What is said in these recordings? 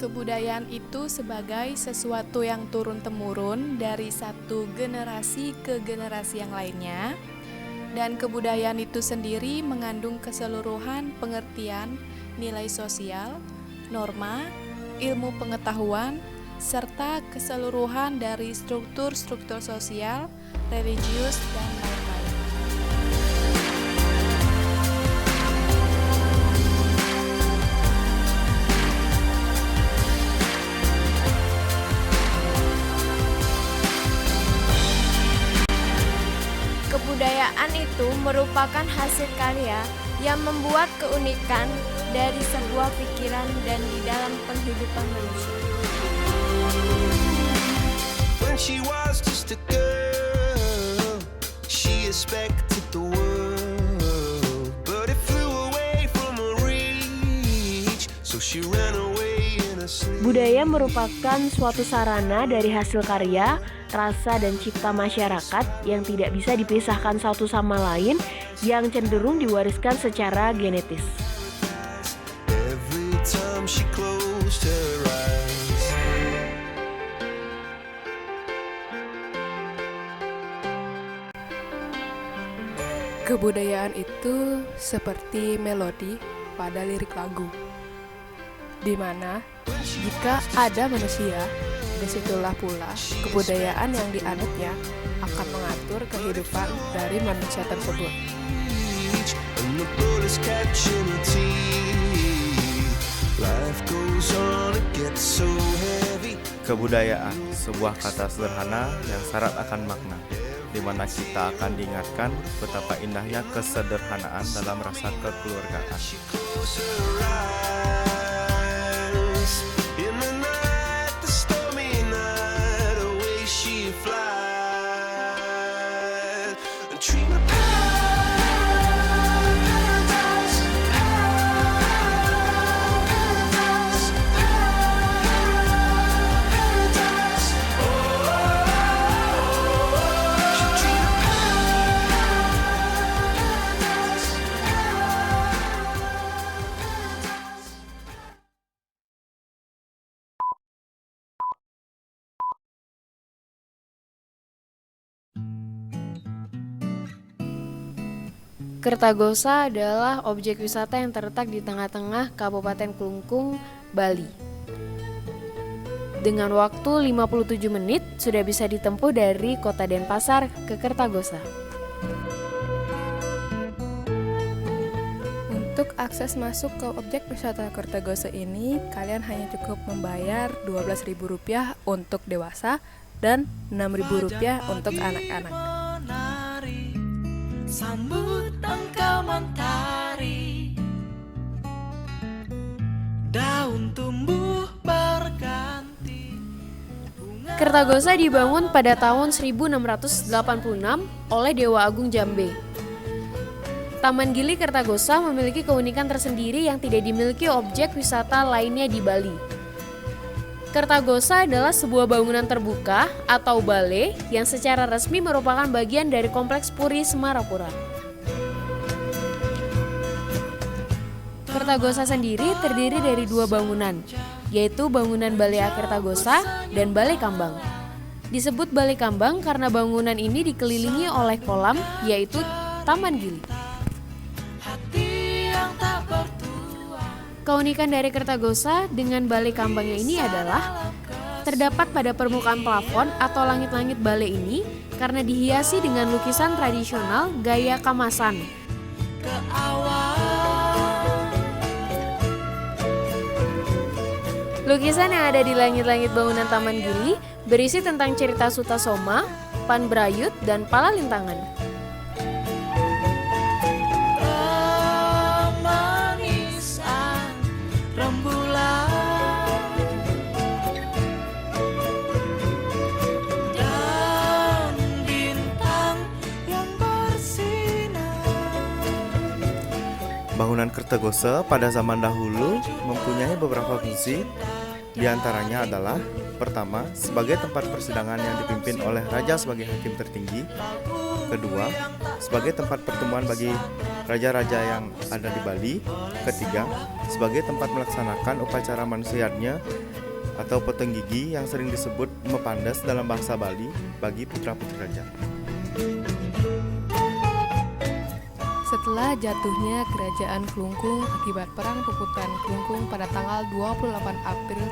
Kebudayaan itu sebagai sesuatu yang turun-temurun dari satu generasi ke generasi yang lainnya, dan kebudayaan itu sendiri mengandung keseluruhan pengertian, nilai sosial, norma, ilmu pengetahuan, serta keseluruhan dari struktur-struktur sosial, religius, dan lain-lain. Kebudayaan itu merupakan hasil karya yang membuat keunikan dari sebuah pikiran dan di dalam penghidupan manusia. When she was just a girl, she expected the world, but it flew away from her reach, so she ran away in a sleep. Budaya merupakan suatu sarana dari hasil karya, rasa dan cipta masyarakat yang tidak bisa dipisahkan satu sama lain, yang cenderung diwariskan secara genetis. Every time she closed her eyes, Kebudayaan itu seperti melodi pada lirik lagu, di mana jika ada manusia, disitulah pula kebudayaan yang dianutnya akan mengatur kehidupan dari manusia tersebut. and the bullets catching her teeth. Life goes on, it gets so heavy. Kebudayaan, sebuah kata sederhana yang syarat akan makna, di mana kita akan diingatkan betapa indahnya kesederhanaan dalam rasa kekeluargaan. Close her eyes in the night, the stormy night, away she flies and dream of paradise, paradise, paradise. She dream of paradise. Kertagosa adalah objek wisata yang terletak di tengah-tengah Kabupaten Klungkung, Bali. Dengan waktu 57 menit sudah bisa ditempuh dari Kota Denpasar ke Kertagosa. Untuk akses masuk ke objek wisata Kertagosa ini, kalian hanya cukup membayar Rp12.000 untuk dewasa dan Rp6.000 untuk anak-anak. Menari, sambut engkau mentari, daun tumbuh berganti. Kertagosa dibangun pada tahun 1686 oleh Dewa Agung Jambe. Taman Gili Kertagosa memiliki keunikan tersendiri yang tidak dimiliki objek wisata lainnya di Bali. Kertagosa adalah sebuah bangunan terbuka atau balai yang secara resmi merupakan bagian dari Kompleks Puri Semarapura. Kertagosa sendiri terdiri dari dua bangunan, yaitu bangunan Balai Kertagosa dan Balai Kambang. Disebut Balai Kambang karena bangunan ini dikelilingi oleh kolam, yaitu Taman Gili. Keunikan dari Kertagosa dengan Balai Kambangnya ini adalah terdapat pada permukaan plafon atau langit-langit balai ini karena dihiasi dengan lukisan tradisional gaya Kamasan. Lukisan yang ada di langit-langit bangunan Taman Gili berisi tentang cerita Sutasoma, Panbrayut, dan Palalintangan. Bangunan Kertagosa pada zaman dahulu mempunyai beberapa fungsi, di antaranya adalah pertama, sebagai tempat persidangan yang dipimpin oleh raja sebagai hakim tertinggi. Kedua, sebagai tempat pertemuan bagi raja-raja yang ada di Bali. Ketiga, sebagai tempat melaksanakan upacara manusianya atau potong gigi yang sering disebut mepandas dalam bahasa Bali bagi putra-putri raja. Setelah jatuhnya kerajaan Klungkung akibat Perang Puputan Klungkung pada tanggal 28 April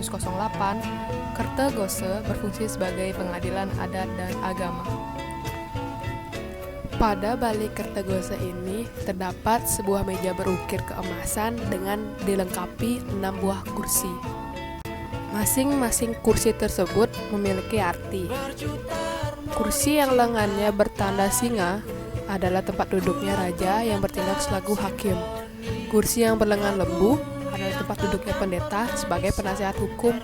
1908, Kertagose berfungsi sebagai pengadilan adat dan agama. Pada balik Kertagose ini terdapat sebuah meja berukir keemasan dengan dilengkapi 6 buah kursi. Masing-masing kursi tersebut memiliki arti. Kursi yang lengannya bertanda singa adalah tempat duduknya raja yang bertindak selaku hakim. Kursi yang berlengan lembu adalah tempat duduknya pendeta sebagai penasihat hukum.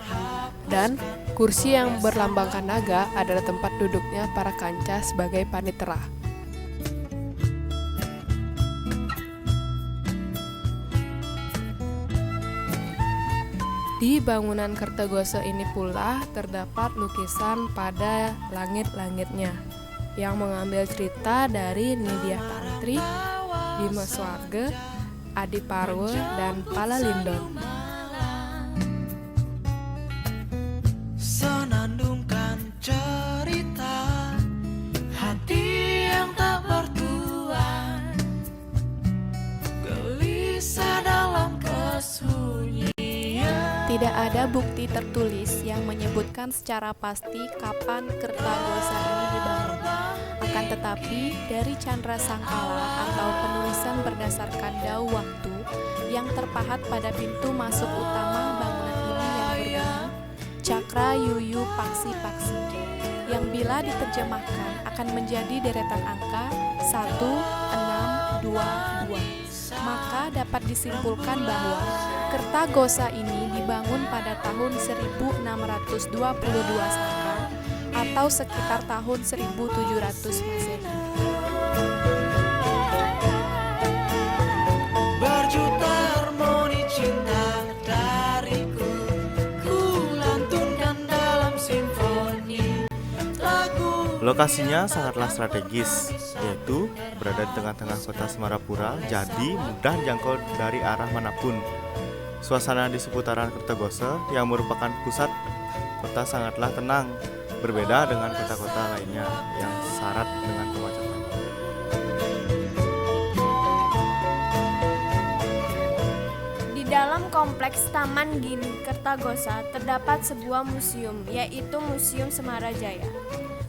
Dan kursi yang berlambangkan naga adalah tempat duduknya para kanca sebagai panitera. Di bangunan Kertagose ini pula terdapat lukisan pada langit-langitnya yang mengambil cerita dari Nidya Tantri, Bima Swarga, Adi Parwa, dan Palalindon. Senandungkan cerita hati yang tak bertuan, gelisah dalam kesunyian. Tidak ada bukti tertulis yang menyebutkan secara pasti kapan Kertagose ini dibangun. Akan tetapi, dari Candra Sangkala atau penulisan berdasarkan dau waktu yang terpahat pada pintu masuk utama bangunan ini yang berbunyi Cakra Yuyu Paksi Paksi, yang bila diterjemahkan akan menjadi deretan angka 1622. Maka dapat disimpulkan bahwa Kertagose ini dibangun pada tahun 1622 Saka atau sekitar tahun 1700 Masehi. Berjuta harmoni cinta dariku, ku lantunkan dalam simfoni lagu. Lokasinya sangatlah strategis, yaitu berada di tengah-tengah kota Semarapura, jadi mudah dijangkau dari arah manapun. Suasana di seputaran Kertagose yang merupakan pusat kota sangatlah tenang, berbeda dengan kota-kota lainnya yang syarat dengan kemacetan. Di dalam kompleks Taman Gili Kertagose terdapat sebuah museum, yaitu Museum Semarajaya.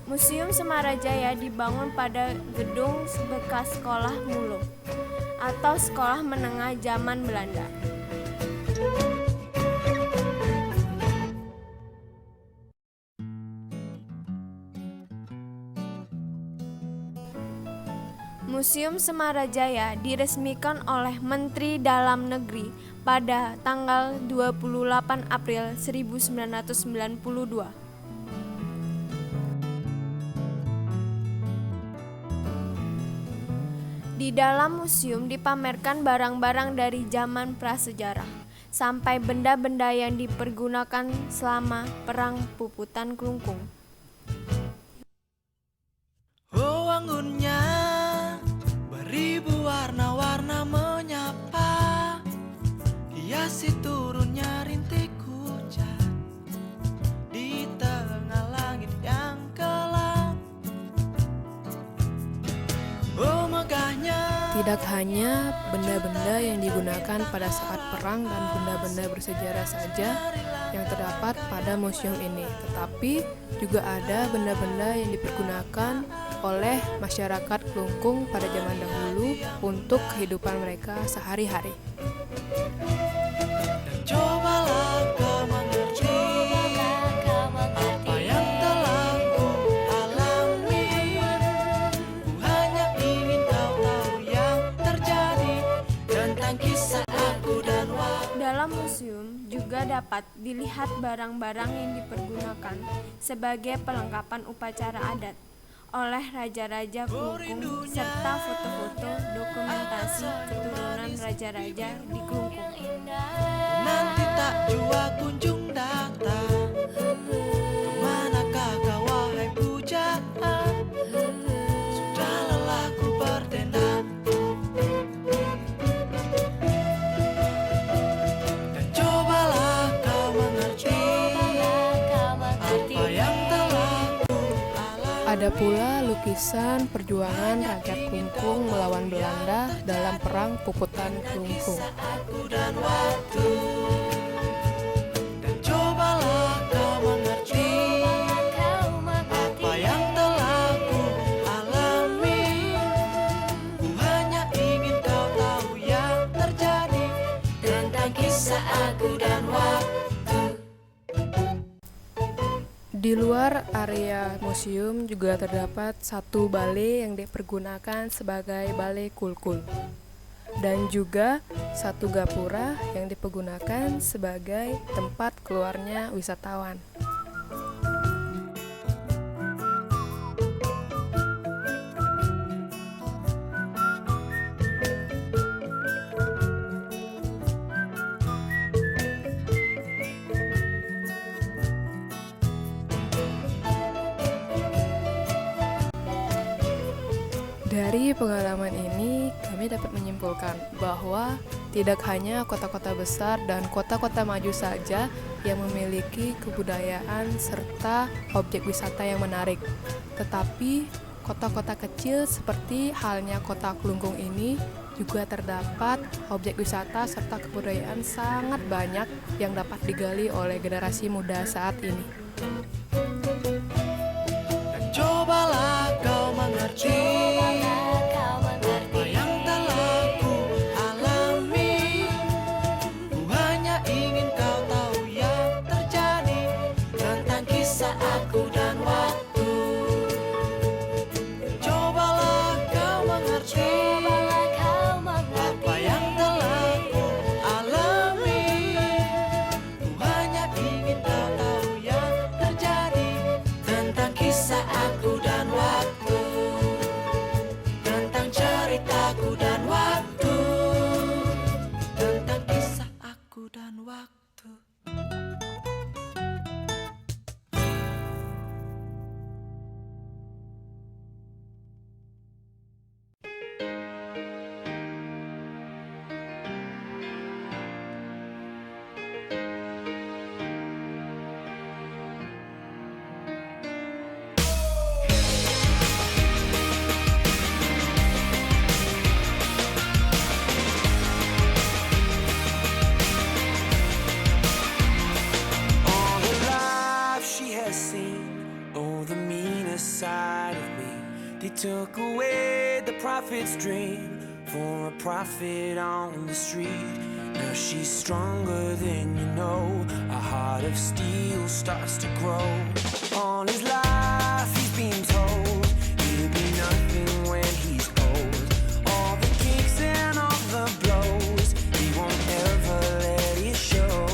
Museum Semarajaya dibangun pada gedung bekas sekolah Mulu atau sekolah menengah zaman Belanda. Museum Semarajaya diresmikan oleh Menteri Dalam Negeri pada tanggal 28 April 1992. Di dalam museum dipamerkan barang-barang dari zaman prasejarah sampai benda-benda yang dipergunakan selama Perang Puputan Klungkung. Oh, anggunnya beribu warna-warna menyapa, hiasi turunnya rintik hujan di tengah langit yang gelap. Oh, megahnya. Tidak hanya benda-benda yang digunakan pada saat perang dan benda-benda bersejarah saja yang terdapat pada museum ini, tetapi juga ada benda-benda yang dipergunakan oleh masyarakat Klungkung pada zaman dahulu untuk kehidupan mereka sehari-hari. Dan cobalah kau mengerti apa yang telah ku alami. Ku hanya ingin kau tahu yang terjadi tentang kisah aku dan waktu. Dalam museum juga dapat dilihat barang-barang yang dipergunakan sebagai pelengkapan upacara adat oleh raja-raja Klungkung serta foto-foto dokumentasi keturunan raja-raja di Klungkung. Nanti tak jua kunjung datang, kemanakah kau wahai pujaan? Sudah lelah ku berdendam, dan cobalah kau mengerti Ada pula lukisan perjuangan rakyat Klungkung melawan Belanda dalam perang Puputan Klungkung. Dan cobalah kau mengerti apa yang telah ku alami. Ku hanya ingin kau tahu yang terjadi tentang kisah aku dan waktu. Di luar area museum juga terdapat satu balai yang dipergunakan sebagai balai kulkul dan juga satu gapura yang dipergunakan sebagai tempat keluarnya wisatawan. Dari pengalaman ini, kami dapat menyimpulkan bahwa tidak hanya kota-kota besar dan kota-kota maju saja yang memiliki kebudayaan serta objek wisata yang menarik, tetapi kota-kota kecil seperti halnya kota Klungkung ini juga terdapat objek wisata serta kebudayaan sangat banyak yang dapat digali oleh generasi muda saat ini. Dan cobalah kau mengerti apa yang telah ku alami. Ku hanya ingin kau tahu yang terjadi tentang kisah aku dan waktu. Cobalah kau mengerti apa yang telah ku alami. Ku hanya ingin kau tahu yang terjadi tentang kisah aku dan waktu. Tentang ceritaku dan waktu. Tentang kisah aku dan waktu. All the life she has seen, oh, the meanest side of me. They took away the prophet's dream for a prophet on the street. Now she's stronger than you know. A heart of steel starts to grow. All his life he's been told he'll be nothing when he's old. All the kicks and all the blows, he won't ever let it show.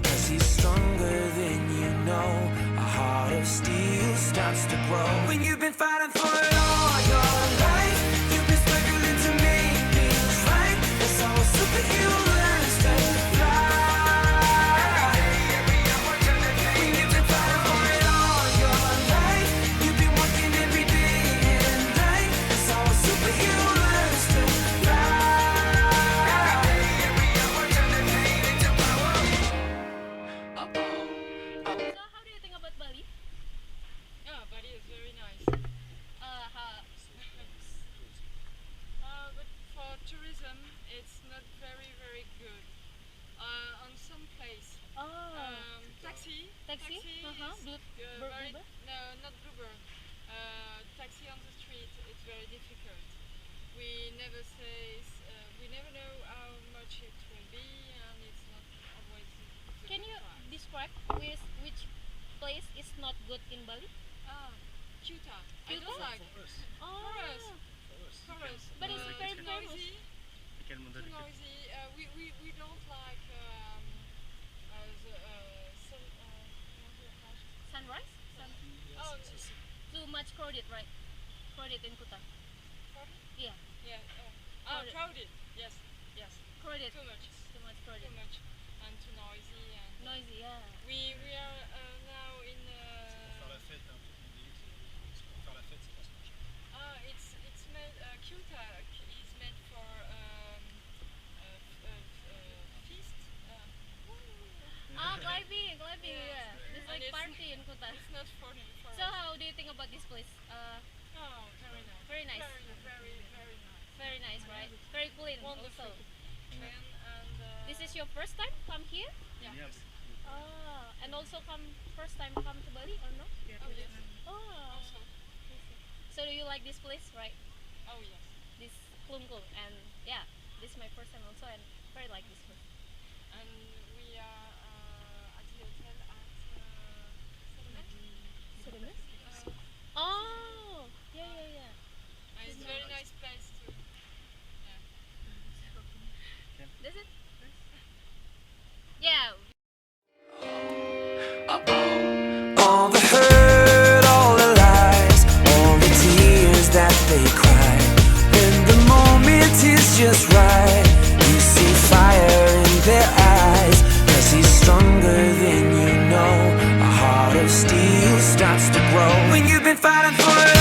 'Cause he's stronger than you know. A heart of steel starts to grow. When you've been fighting for it all your life, you've been struggling to make things right. That's how a superhero learns to fly. When you've been fighting for it all your life, you've been working every day and night. That's how a superhero learns to fly. So how do you think about Bali? Yeah, Bali is very nice. But for tourism, it's not very, very good. On some place, taxi. Taxi? Uh-huh. Is, very, Uber? no, not Uber. Taxi on the street, it's very difficult. We never we never know how much it will be, and it's not always. the Can good you price. describe which place is not good in Bali? Kuta. I Kuta? don't like. Oh, For us. For us. But it's very too famous. noisy. Too noisy. We don't like sunrise? oh, Too much crowded, right? Crowded in Kuta. crowded? Yeah, Yeah. Crowded. Crowded. Yes. Yes. crowded. Too much. Too much crowded. Too much. And too noisy. And Noisy, yeah. we are now in. It's made. Kuta is made for feast. Ah, climbing, yeah. It's like party in Kuta. It's not for him. For So us. how do you think about this place? Oh, very nice. Very nice. Very nice. Very nice, right? Very clean Wonderful. also. Then, and This is your first time come here? yeah. Oh, and also first time come to Bali or no? Oh yes. Oh. Also. So do you like this place, right? Oh yes. This Klungkung, and yeah, this is my first time also, and very like this place. And we are at the hotel at Sedemet. Oh, yeah. And it's a very nice place too. That's it. Yeah. All the hurt, all the lies, all the tears that they cry. When the moment is just right, you see fire in their eyes. 'Cause he's stronger than you know. A heart of steel starts to grow. When you've been fighting for